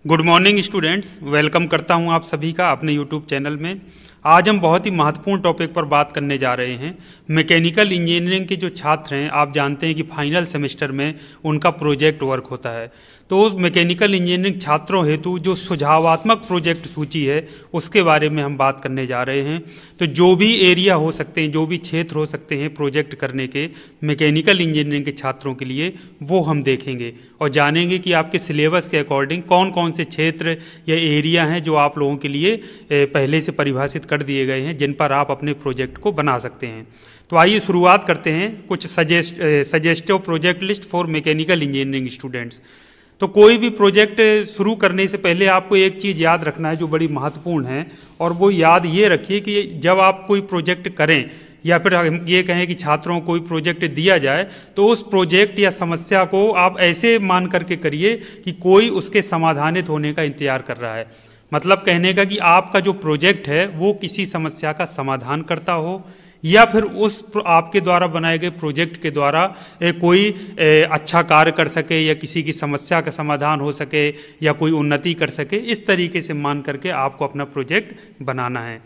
Good morning students, welcome करता हूं आप सभी का अपने यूट्यूब चैनल में। आज हम बहुत ही महत्वपूर्ण टॉपिक पर बात करने जा रहे हैं। मैकेनिकल इंजीनियरिंग के जो छात्र हैं, आप जानते हैं कि फाइनल सेमेस्टर में उनका प्रोजेक्ट वर्क होता है। तो उस मैकेनिकल इंजीनियरिंग छात्रों हेतु जो सुझावात्मक प्रोजेक्ट सूची है उसके बारे में हम बात करने जा रहे हैं। तो जो भी एरिया हो सकते हैं, जो भी क्षेत्र हो सकते हैं प्रोजेक्ट करने के मैकेनिकल इंजीनियरिंग के छात्रों के लिए, वो हम देखेंगे और जानेंगे कि आपके सिलेबस के अकॉर्डिंग कौन कौन से क्षेत्र या एरिया हैं जो आप लोगों के लिए पहले से परिभाषित कर दिए गए हैं, जिन पर आप अपने प्रोजेक्ट को बना सकते हैं। तो आइए शुरुआत करते हैं कुछ suggestive project list for mechanical engineering students. तो कोई भी प्रोजेक्ट शुरू करने से पहले आपको एक चीज़ याद रखना है जो बड़ी महत्वपूर्ण है, और वो याद ये रखिए कि जब आप कोई प्रोजेक्ट करें या फिर हम ये कहें कि छात्रों को कोई प्रोजेक्ट दिया जाए, तो उस प्रोजेक्ट या समस्या को आप ऐसे मान करके करिए कि कोई उसके समाधानित होने का इंतजार कर रहा है। मतलब कहने का कि आपका जो प्रोजेक्ट है वो किसी समस्या का समाधान करता हो, या फिर उस आपके द्वारा बनाए गए प्रोजेक्ट के द्वारा कोई अच्छा कार्य कर सके, या किसी की समस्या का समाधान हो सके, या कोई उन्नति कर सके। इस तरीके से मान करके आपको अपना प्रोजेक्ट बनाना है।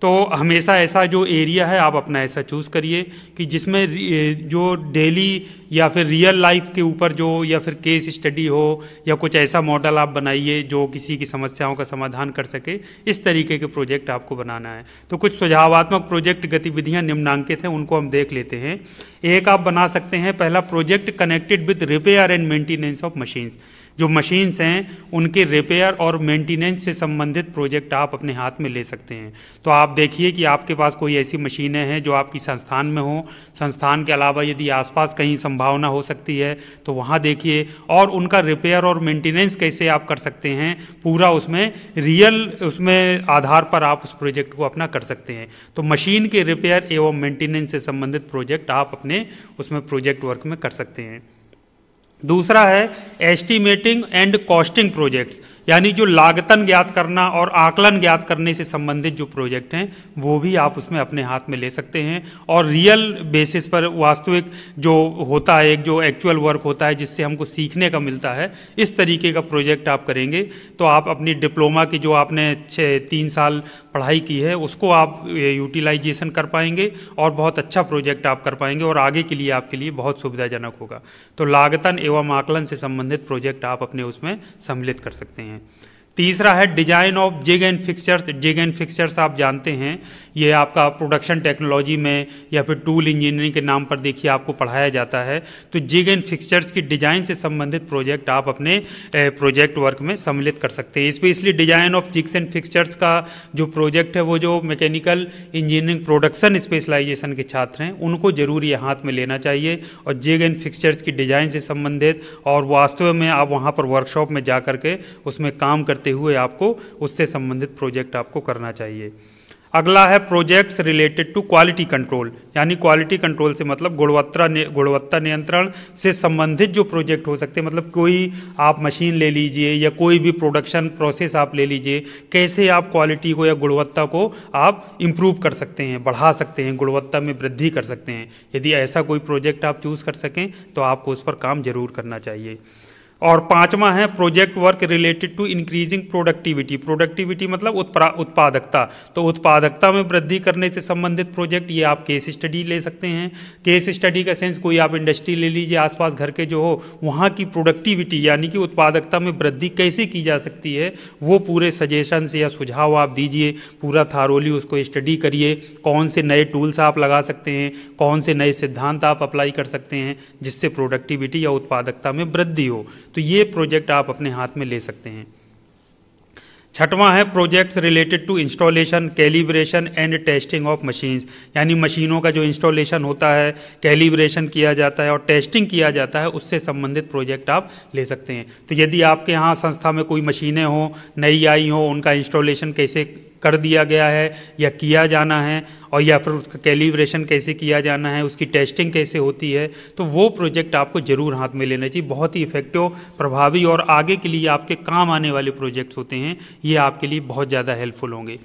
तो हमेशा ऐसा जो एरिया है आप अपना ऐसा चूज़ करिए कि जिसमें जो डेली या फिर रियल लाइफ के ऊपर जो, या फिर केस स्टडी हो, या कुछ ऐसा मॉडल आप बनाइए जो किसी की समस्याओं का समाधान कर सके। इस तरीके के प्रोजेक्ट आपको बनाना है। तो कुछ सुझावात्मक प्रोजेक्ट गतिविधियां निम्नांकित हैं, उनको हम देख लेते हैं। एक आप बना सकते हैं, पहला project connected with repair and maintenance of machines. जो मशीन्स हैं उनके रिपेयर और मेंटेनेंस से संबंधित प्रोजेक्ट आप अपने हाथ में ले सकते हैं। तो आप देखिए कि आपके पास कोई ऐसी मशीनें हैं जो आपकी संस्थान में हो, संस्थान के अलावा यदि आसपास कहीं संभावना हो सकती है तो वहाँ देखिए, और उनका रिपेयर और मेंटेनेंस कैसे आप कर सकते हैं, पूरा उसमें रियल उसमें आधार पर आप उस प्रोजेक्ट को अपना कर सकते हैं। तो मशीन के रिपेयर एवं मेंटेनेंस से संबंधित प्रोजेक्ट आप अपने उसमें प्रोजेक्ट वर्क में कर सकते हैं। दूसरा है एस्टीमेटिंग एंड कॉस्टिंग प्रोजेक्ट्स, यानी जो लागतन ज्ञात करना और आकलन ज्ञात करने से संबंधित जो प्रोजेक्ट हैं वो भी आप उसमें अपने हाथ में ले सकते हैं। और रियल बेसिस पर वास्तविक जो होता है, एक जो एक्चुअल वर्क होता है जिससे हमको सीखने का मिलता है, इस तरीके का प्रोजेक्ट आप करेंगे तो आप अपनी डिप्लोमा की जो आपने 3 साल पढ़ाई की है उसको आप यूटिलाइजेशन कर पाएंगे और बहुत अच्छा प्रोजेक्ट आप कर पाएंगे, और आगे के लिए आपके लिए बहुत सुविधाजनक होगा। तो लागतन एवं आकलन से संबंधित प्रोजेक्ट आप अपने उसमें सम्मिलित कर सकते हैं। तीसरा है design of jig and fixtures. Jig and fixtures आप जानते हैं, ये आपका प्रोडक्शन टेक्नोलॉजी में या फिर टूल इंजीनियरिंग के नाम पर देखिए आपको पढ़ाया जाता है। तो जिग एंड फिक्सचर्स की डिजाइन से संबंधित प्रोजेक्ट आप अपने प्रोजेक्ट वर्क में सम्मिलित कर सकते हैं। Specially design of jigs and fixtures का जो प्रोजेक्ट है वो जो मैकेनिकल इंजीनियरिंग प्रोडक्शन स्पेशलाइजेशन के छात्र हैं उनको जरूर ये हाथ में लेना चाहिए, और जिग एंड फिक्सचर्स की डिजाइन से संबंधित और वास्तव में आप वहाँ पर वर्कशॉप में जा करके उसमें काम करते हुए आपको उससे संबंधित प्रोजेक्ट आपको करना चाहिए। अगला है projects related to quality control, यानी क्वालिटी कंट्रोल से मतलब गुणवत्ता नियंत्रण से संबंधित जो प्रोजेक्ट हो सकते हैं। मतलब कोई आप मशीन ले लीजिए या कोई भी प्रोडक्शन प्रोसेस आप ले लीजिए, कैसे आप क्वालिटी को या गुणवत्ता को आप इम्प्रूव कर सकते हैं, बढ़ा सकते हैं, गुणवत्ता में वृद्धि कर सकते हैं। यदि ऐसा कोई प्रोजेक्ट आप चूज़ कर सकें तो आपको उस पर काम जरूर करना चाहिए। और पांचवा है project work related to increasing productivity. Productivity मतलब उत्पादकता। तो उत्पादकता में वृद्धि करने से संबंधित प्रोजेक्ट, ये आप केस स्टडी ले सकते हैं। केस स्टडी का सेंस कोई आप इंडस्ट्री ले लीजिए आसपास घर के जो हो, वहाँ की प्रोडक्टिविटी यानी कि उत्पादकता में वृद्धि कैसे की जा सकती है वो पूरे सजेशंस या सुझाव आप दीजिए, पूरा थारोली उसको स्टडी करिए। कौन से नए टूल्स आप लगा सकते हैं, कौन से नए सिद्धांत आप अप्लाई कर सकते हैं जिससे प्रोडक्टिविटी या उत्पादकता में वृद्धि हो। तो ये प्रोजेक्ट आप अपने हाथ में ले सकते हैं। छठवां है projects related to installation, calibration and testing of machines, यानी मशीनों का जो इंस्टॉलेशन होता है, कैलिब्रेशन किया जाता है और टेस्टिंग किया जाता है, उससे संबंधित प्रोजेक्ट आप ले सकते हैं। तो यदि आपके यहाँ संस्था में कोई मशीनें हों, नई आई हों, उनका इंस्टॉलेशन कैसे कर दिया गया है या किया जाना है, और या फिर उसका कैलिब्रेशन कैसे किया जाना है, उसकी टेस्टिंग कैसे होती है, तो वो प्रोजेक्ट आपको ज़रूर हाथ में लेना चाहिए। बहुत ही इफेक्टिव, प्रभावी और आगे के लिए आपके काम आने वाले प्रोजेक्ट्स होते हैं, ये आपके लिए बहुत ज़्यादा हेल्पफुल होंगे।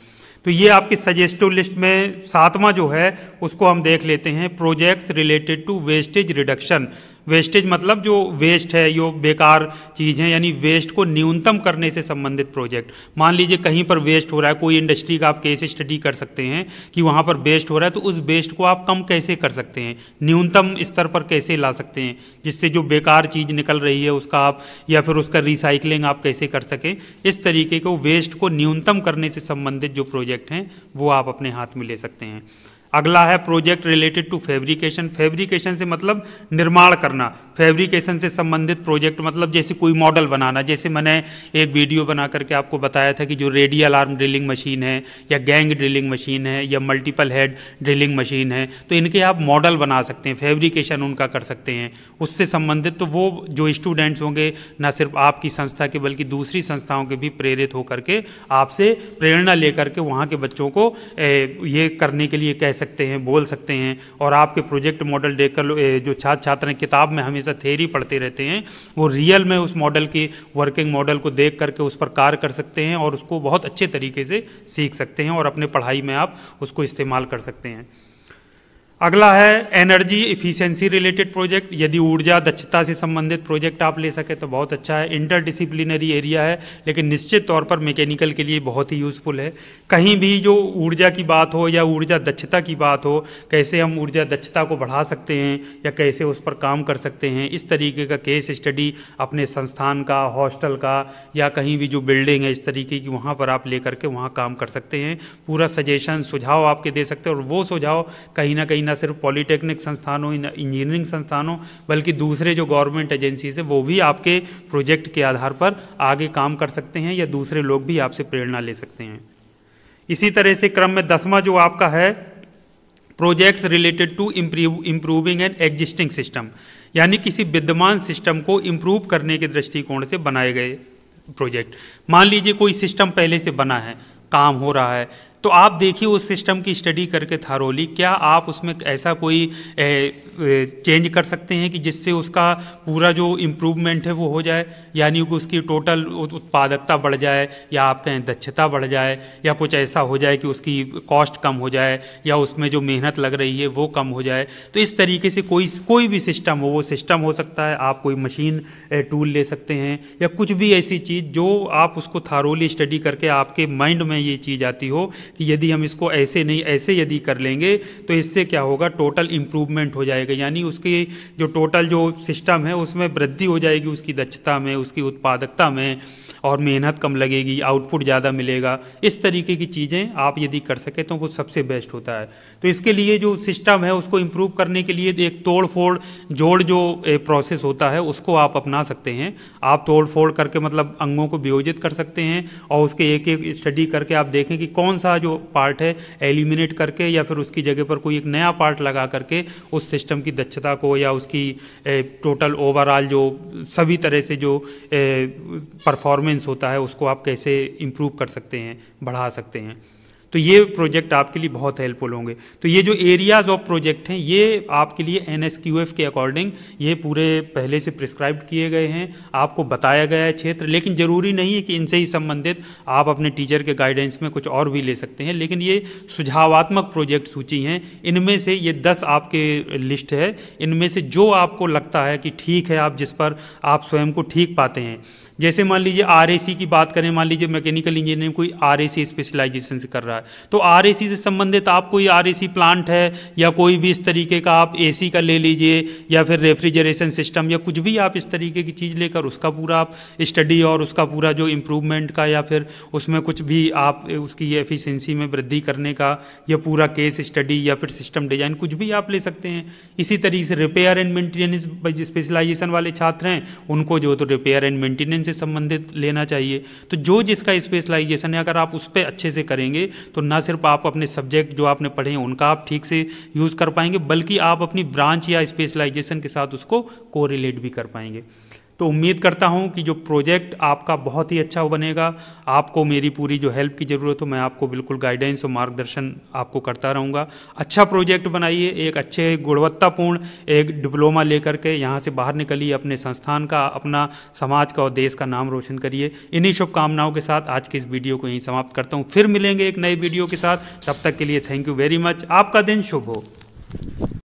तो ये आपकी सजेस्टिव लिस्ट में सातवां जो है उसको हम देख लेते हैं, projects related to wastage reduction. Wastage मतलब जो वेस्ट है, जो बेकार चीज़ है, यानी वेस्ट को न्यूनतम करने से संबंधित प्रोजेक्ट। मान लीजिए कहीं पर वेस्ट हो रहा है, कोई इंडस्ट्री का आप केस स्टडी कर सकते हैं कि वहाँ पर वेस्ट हो रहा है, तो उस वेस्ट को आप कम कैसे कर सकते हैं, न्यूनतम स्तर पर कैसे ला सकते हैं, जिससे जो बेकार चीज़ निकल रही है उसका आप, या फिर उसका रिसाइकलिंग आप कैसे कर सकें। इस तरीके को वेस्ट को न्यूनतम करने से संबंधित जो प्रोजेक्ट हैं वो आप अपने हाथ में ले सकते हैं। अगला है project related to fabrication. Fabrication से मतलब निर्माण करना, फैब्रिकेशन से संबंधित प्रोजेक्ट मतलब जैसे कोई मॉडल बनाना। जैसे मैंने एक वीडियो बना करके आपको बताया था कि जो रेडियल आर्म ड्रिलिंग मशीन है, या गैंग ड्रिलिंग मशीन है, या मल्टीपल हेड ड्रिलिंग मशीन है, तो इनके आप मॉडल बना सकते हैं, फैब्रिकेशन उनका कर सकते हैं। उससे संबंधित तो वो जो स्टूडेंट्स होंगे, ना सिर्फ आपकी संस्था के बल्कि दूसरी संस्थाओं के भी प्रेरित होकर के आपसे प्रेरणा लेकर के वहाँ के बच्चों को ये करने के लिए कह सकते हैं, बोल सकते हैं। और आपके प्रोजेक्ट मॉडल देखकर जो छात्र छात्र किताब में हमेशा थ्योरी पढ़ते रहते हैं, वो रियल में उस मॉडल की वर्किंग मॉडल को देख करके उस पर कार्य कर सकते हैं और उसको बहुत अच्छे तरीके से सीख सकते हैं और अपने पढ़ाई में आप उसको इस्तेमाल कर सकते हैं। अगला है एनर्जी इफिशिएंसी रिलेटेड प्रोजेक्ट। यदि ऊर्जा दक्षता से संबंधित प्रोजेक्ट आप ले सके तो बहुत अच्छा है। इंटरडिसिप्लिनरी एरिया है, लेकिन निश्चित तौर पर मैकेनिकल के लिए बहुत ही यूज़फुल है। कहीं भी जो ऊर्जा की बात हो या ऊर्जा दक्षता की बात हो, कैसे हम ऊर्जा दक्षता को बढ़ा सकते हैं या कैसे उस पर काम कर सकते हैं, इस तरीके का केस स्टडी अपने संस्थान का, हॉस्टल का, या कहीं भी जो बिल्डिंग है इस तरीके की, वहाँ पर आप ले करके वहाँ काम कर सकते हैं। पूरा सजेशन, सुझाव आपके दे सकते हैं, और वो सुझाव कहीं ना कहीं न सिर्फ पॉलिटेक्निक संस्थानों, इंजीनियरिंग संस्थानों, बल्कि दूसरे जो गवर्नमेंट एजेंसीज है वो भी आपके प्रोजेक्ट के आधार पर आगे काम कर सकते हैं, या दूसरे लोग भी आपसे प्रेरणा ले सकते हैं। इसी तरह से क्रम में 10वां जो आपका है projects related to improving an existing system, यानी किसी विद्यमान सिस्टम को इम्प्रूव करने के दृष्टिकोण से बनाए गए प्रोजेक्ट। मान लीजिए कोई सिस्टम पहले से बना है, काम हो रहा है, तो आप देखिए उस सिस्टम की स्टडी करके थारोली क्या आप उसमें ऐसा कोई चेंज कर सकते हैं कि जिससे उसका पूरा जो इम्प्रूवमेंट है वो हो जाए, यानी कि उसकी टोटल उत्पादकता बढ़ जाए, या आप कहें दक्षता बढ़ जाए, या कुछ ऐसा हो जाए कि उसकी कॉस्ट कम हो जाए, या उसमें जो मेहनत लग रही है वो कम हो जाए। तो इस तरीके से कोई भी सिस्टम हो, वो सिस्टम हो सकता है, आप कोई मशीन टूल ले सकते हैं, या कुछ भी ऐसी चीज़ जो आप उसको थारोली स्टडी करके आपके माइंड में ये चीज़ आती हो कि यदि हम इसको ऐसे नहीं ऐसे यदि कर लेंगे तो इससे क्या होगा, टोटल इम्प्रूवमेंट हो जाएगा, यानी उसकी जो टोटल जो सिस्टम है उसमें वृद्धि हो जाएगी, उसकी दक्षता में, उसकी उत्पादकता में, और मेहनत कम लगेगी, आउटपुट ज़्यादा मिलेगा। इस तरीके की चीज़ें आप यदि कर सकें तो वो सबसे बेस्ट होता है। तो इसके लिए जो सिस्टम है उसको इम्प्रूव करने के लिए एक तोड़ फोड़ जोड़ जो प्रोसेस होता है उसको आप अपना सकते हैं। आप तोड़ फोड़ करके मतलब अंगों को वियोजित कर सकते हैं, और उसके एक एक स्टडी करके आप देखें कि कौन सा जो पार्ट है एलिमिनेट करके, या फिर उसकी जगह पर कोई एक नया पार्ट लगा करके उस सिस्टम की दक्षता को या उसकी टोटल ओवरऑल जो सभी तरह से जो परफॉर्मेंस होता है उसको आप कैसे इम्प्रूव कर सकते हैं, बढ़ा सकते हैं। तो ये प्रोजेक्ट आपके लिए बहुत हेल्पफुल होंगे। तो ये जो एरियाज़ ऑफ प्रोजेक्ट हैं ये आपके लिए NSQF के अकॉर्डिंग ये पूरे पहले से प्रिस्क्राइब किए गए हैं, आपको बताया गया है क्षेत्र, लेकिन ज़रूरी नहीं है कि इनसे ही संबंधित आप अपने टीचर के गाइडेंस में कुछ और भी ले सकते हैं। लेकिन ये सुझावात्मक प्रोजेक्ट सूची हैं, इनमें से ये 10 आपके लिस्ट है, इनमें से जो आपको लगता है कि ठीक है, आप जिस पर आप स्वयं को ठीक पाते हैं। जैसे मान लीजिए RAC की बात करें, मान लीजिए मैकेनिकल इंजीनियरिंग कोई RAC स्पेशलाइजेशन से कर रहा है, तो RAC से संबंधित आप कोई RAC प्लांट है या कोई भी इस तरीके का आप AC का ले लीजिए, या फिर रेफ्रिजरेशन सिस्टम, या कुछ भी आप इस तरीके की चीज़ लेकर उसका पूरा आप स्टडी और उसका पूरा जो इम्प्रूवमेंट का, या फिर उसमें कुछ भी आप उसकी एफिशिएंसी में वृद्धि करने का, या पूरा केस स्टडी या फिर सिस्टम डिजाइन कुछ भी आप ले सकते हैं। इसी तरीके से रिपेयर एंड मेंटेनेंस स्पेशलाइजेशन वाले छात्र हैं, उनको जो तो रिपेयर एंड मेंटेनेंस से संबंधित लेना चाहिए। तो जो जिसका स्पेशलाइजेशन है, अगर आप उस पर अच्छे से करेंगे तो ना सिर्फ आप अपने सब्जेक्ट जो आपने पढ़े हैं उनका आप ठीक से यूज़ कर पाएंगे, बल्कि आप अपनी ब्रांच या स्पेशलाइजेशन के साथ उसको कोरिलेट भी कर पाएंगे। तो उम्मीद करता हूं कि जो प्रोजेक्ट आपका बहुत ही अच्छा बनेगा। आपको मेरी पूरी जो हेल्प की ज़रूरत हो, मैं आपको बिल्कुल गाइडेंस और मार्गदर्शन आपको करता रहूँगा। अच्छा प्रोजेक्ट बनाइए, एक अच्छे गुणवत्तापूर्ण एक डिप्लोमा लेकर के यहाँ से बाहर निकलिए, अपने संस्थान का, अपना समाज का और देश का नाम रोशन करिए। इन्हीं शुभकामनाओं के साथ आज के इस वीडियो को यहीं समाप्त करता हूँ। फिर मिलेंगे एक नए वीडियो के साथ, तब तक के लिए थैंक यू वेरी मच। आपका दिन शुभ हो।